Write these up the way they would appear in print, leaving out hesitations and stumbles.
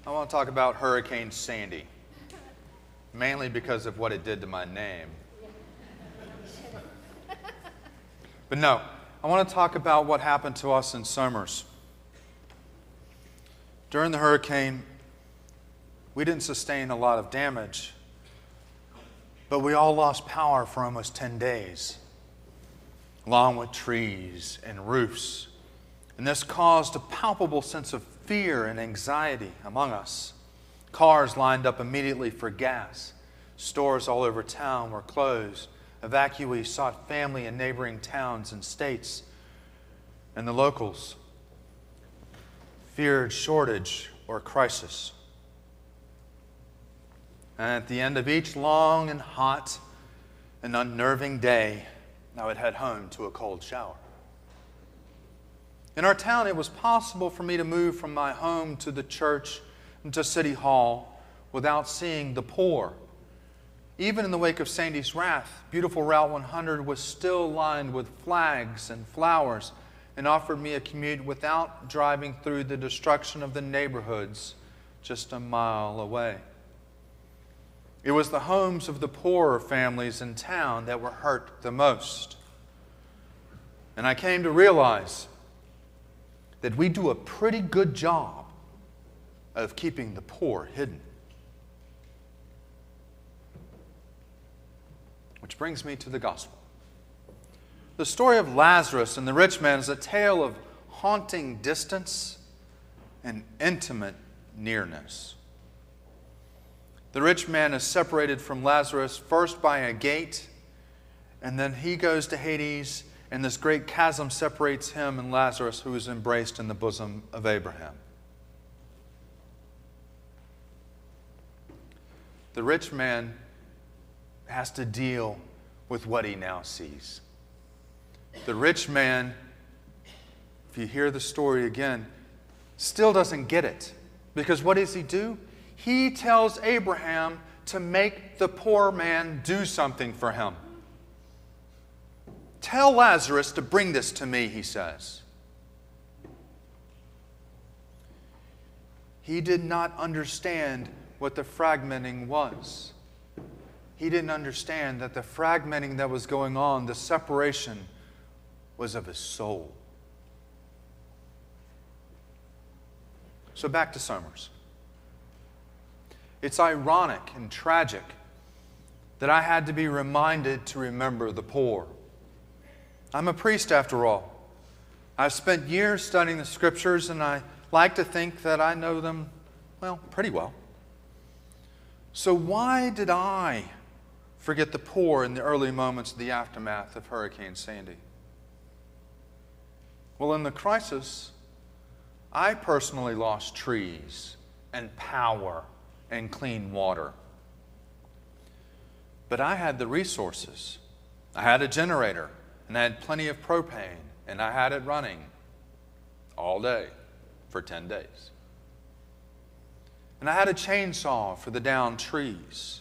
I want to talk about Hurricane Sandy, mainly because of what it did to my name. But no, I want to talk about what happened to us in Somers. During the hurricane, we didn't sustain a lot of damage, but we all lost power for almost 10 days, along with trees and roofs. And this caused a palpable sense of fear and anxiety among us. Cars lined up immediately for gas. Stores all over town were closed. Evacuees sought family in neighboring towns and states. And the locals feared shortage or crisis. And at the end of each long and hot and unnerving day, I would head home to a cold shower. In our town, it was possible for me to move from my home to the church and to City Hall without seeing the poor. Even in the wake of Sandy's wrath, beautiful Route 100 was still lined with flags and flowers and offered me a commute without driving through the destruction of the neighborhoods just a mile away. It was the homes of the poorer families in town that were hurt the most. And I came to realize that we do a pretty good job of keeping the poor hidden. Which brings me to the gospel. The story of Lazarus and the rich man is a tale of haunting distance and intimate nearness. The rich man is separated from Lazarus first by a gate, and then he goes to Hades, and this great chasm separates him and Lazarus, who is embraced in the bosom of Abraham. The rich man has to deal with what he now sees. The rich man, if you hear the story again, still doesn't get it. Because what does he do? He tells Abraham to make the poor man do something for him. Tell Lazarus to bring this to me, he says. He did not understand what the fragmenting was. He didn't understand that the fragmenting that was going on, the separation, was of his soul. So back to Somers. It's ironic and tragic that I had to be reminded to remember the poor. I'm a priest after all. I've spent years studying the Scriptures, and I like to think that I know them, well, pretty well. So why did I forget the poor in the early moments of the aftermath of Hurricane Sandy? Well, in the crisis, I personally lost trees and power and clean water. But I had the resources. I had a generator, and I had plenty of propane, and I had it running all day for 10 days. And I had a chainsaw for the downed trees.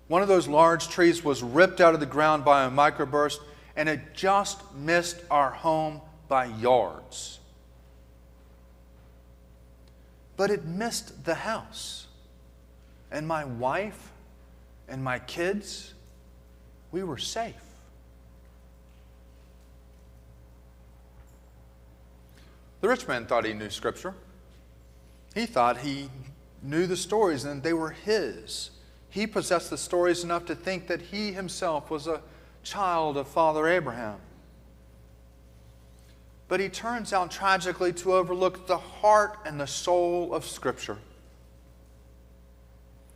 One of those large trees was ripped out of the ground by a microburst, and it just missed our home by yards. But it missed the house. And my wife and my kids, we were safe. The rich man thought he knew Scripture. He thought he knew the stories and they were his. He possessed the stories enough to think that he himself was a child of Father Abraham. But he turns out tragically to overlook the heart and the soul of Scripture.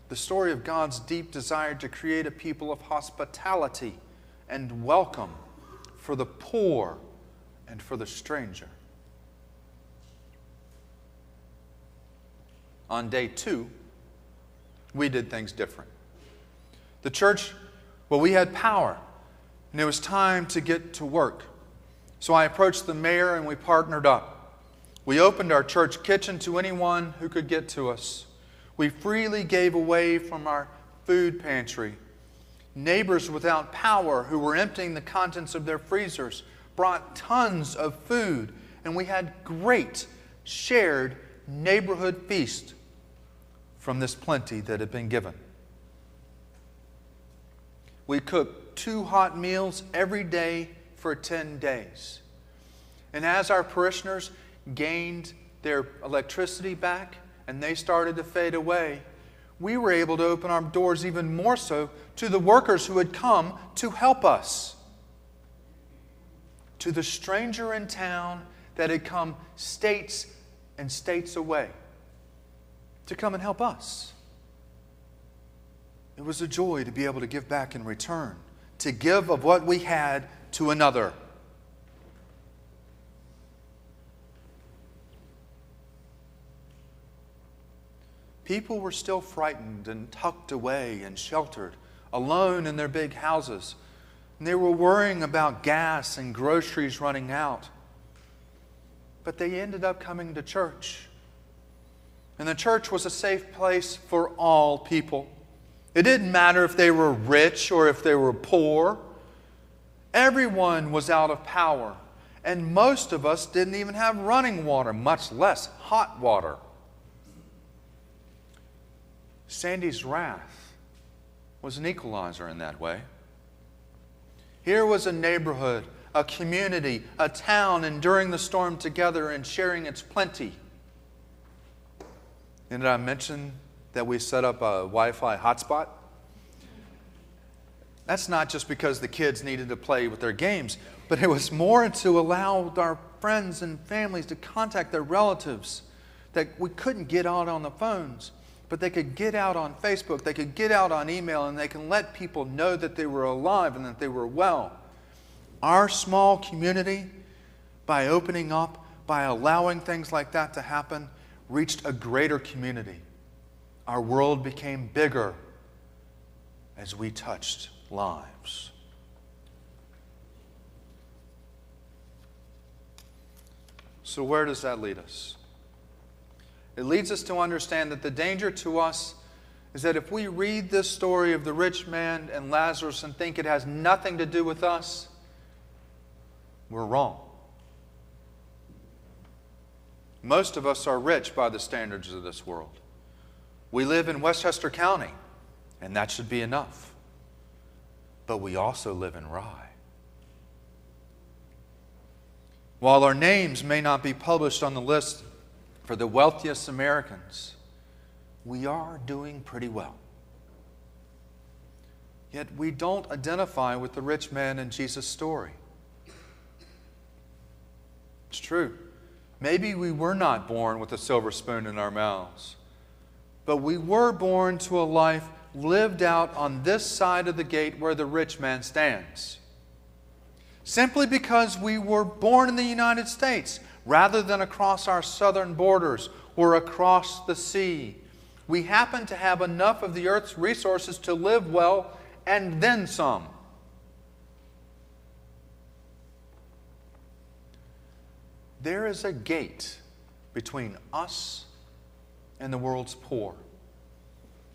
The story of God's deep desire to create a people of hospitality and welcome for the poor and for the stranger. On day 2, we did things different. The church, well, we had power, and it was time to get to work. So I approached the mayor and we partnered up. We opened our church kitchen to anyone who could get to us. We freely gave away from our food pantry. Neighbors without power who were emptying the contents of their freezers brought tons of food, and we had great shared neighborhood feast from this plenty that had been given. We cooked 2 hot meals every day for 10 days. And as our parishioners gained their electricity back and they started to fade away, we were able to open our doors even more so to the workers who had come to help us. To the stranger in town that had come states and states away to come and help us. It was a joy to be able to give back in return, to give of what we had to another. People were still frightened and tucked away and sheltered, alone in their big houses. And they were worrying about gas and groceries running out. But they ended up coming to church. And the church was a safe place for all people. It didn't matter if they were rich or if they were poor. Everyone was out of power. And most of us didn't even have running water, much less hot water. Sandy's wrath was an equalizer in that way. Here was a neighborhood, a community, a town enduring the storm together and sharing its plenty. And did I mention that we set up a Wi-Fi hotspot? That's not just because the kids needed to play with their games, but it was more to allow our friends and families to contact their relatives that we couldn't get out on the phones. But they could get out on Facebook, they could get out on email, and they can let people know that they were alive and that they were well. Our small community, by opening up, by allowing things like that to happen, reached a greater community. Our world became bigger as we touched lives. So where does that lead us? It leads us to understand that the danger to us is that if we read this story of the rich man and Lazarus and think it has nothing to do with us, we're wrong. Most of us are rich by the standards of this world. We live in Westchester County, and that should be enough. But we also live in Rye. While our names may not be published on the list for the wealthiest Americans, we are doing pretty well. Yet we don't identify with the rich man in Jesus' story. It's true. Maybe we were not born with a silver spoon in our mouths, but we were born to a life lived out on this side of the gate where the rich man stands. Simply because we were born in the United States, rather than across our southern borders or across the sea, we happen to have enough of the earth's resources to live well and then some. There is a gate between us and the world's poor.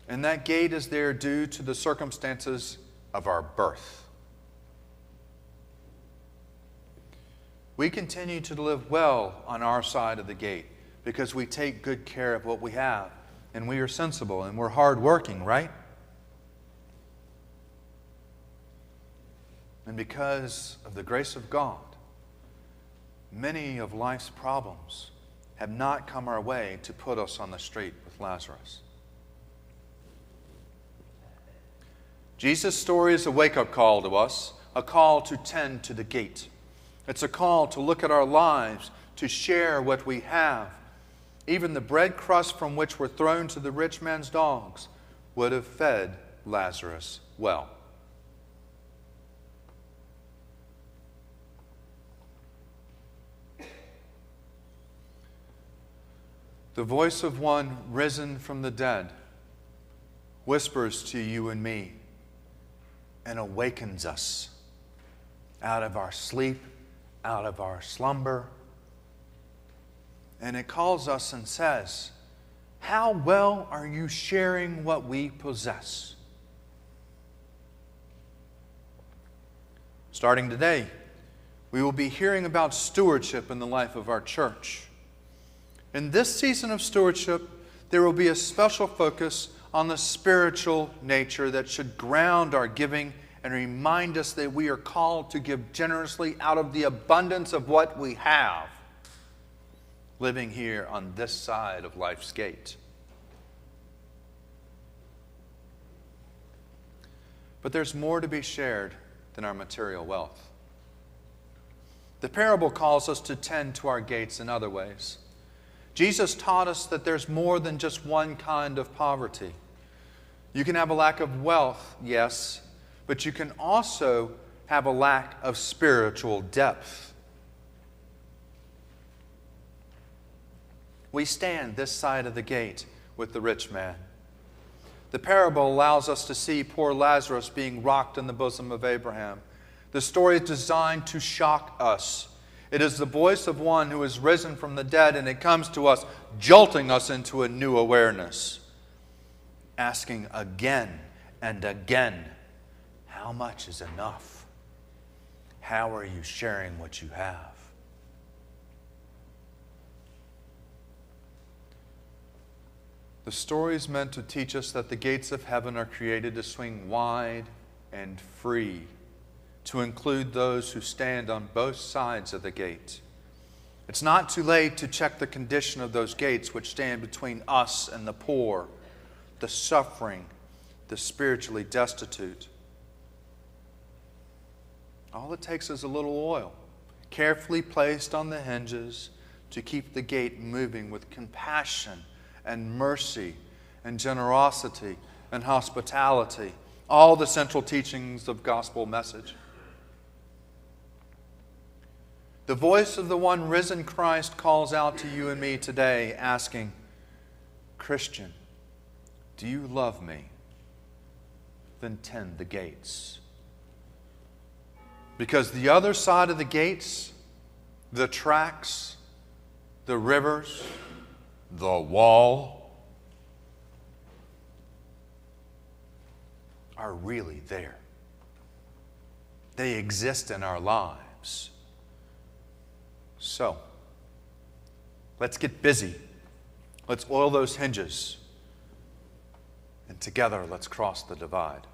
And that gate is there due to the circumstances of our birth. We continue to live well on our side of the gate because we take good care of what we have, and we are sensible and we're hardworking, right? And because of the grace of God, many of life's problems have not come our way to put us on the street with Lazarus. Jesus' story is a wake-up call to us, a call to tend to the gate. It's a call to look at our lives, to share what we have. Even the bread crusts from which were thrown to the rich man's dogs would have fed Lazarus well. The voice of one risen from the dead whispers to you and me and awakens us out of our sleep, out of our slumber. And it calls us and says, how well are you sharing what we possess? Starting today, we will be hearing about stewardship in the life of our church. In this season of stewardship, there will be a special focus on the spiritual nature that should ground our giving and remind us that we are called to give generously out of the abundance of what we have, living here on this side of life's gate. But there's more to be shared than our material wealth. The parable calls us to tend to our gates in other ways. Jesus taught us that there's more than just one kind of poverty. You can have a lack of wealth, yes, but you can also have a lack of spiritual depth. We stand this side of the gate with the rich man. The parable allows us to see poor Lazarus being rocked in the bosom of Abraham. The story is designed to shock us. It is the voice of one who is risen from the dead, and it comes to us, jolting us into a new awareness, asking again and again, how much is enough? How are you sharing what you have? The story is meant to teach us that the gates of heaven are created to swing wide and free, to include those who stand on both sides of the gate. It's not too late to check the condition of those gates which stand between us and the poor, the suffering, the spiritually destitute. All it takes is a little oil, carefully placed on the hinges to keep the gate moving with compassion and mercy and generosity and hospitality, all the central teachings of gospel message. The voice of the one risen Christ calls out to you and me today, asking, Christian, do you love me? Then tend the gates. Because the other side of the gates, the tracks, the rivers, the wall, are really there. They exist in our lives. So, let's get busy. Let's oil those hinges. And together, let's cross the divide.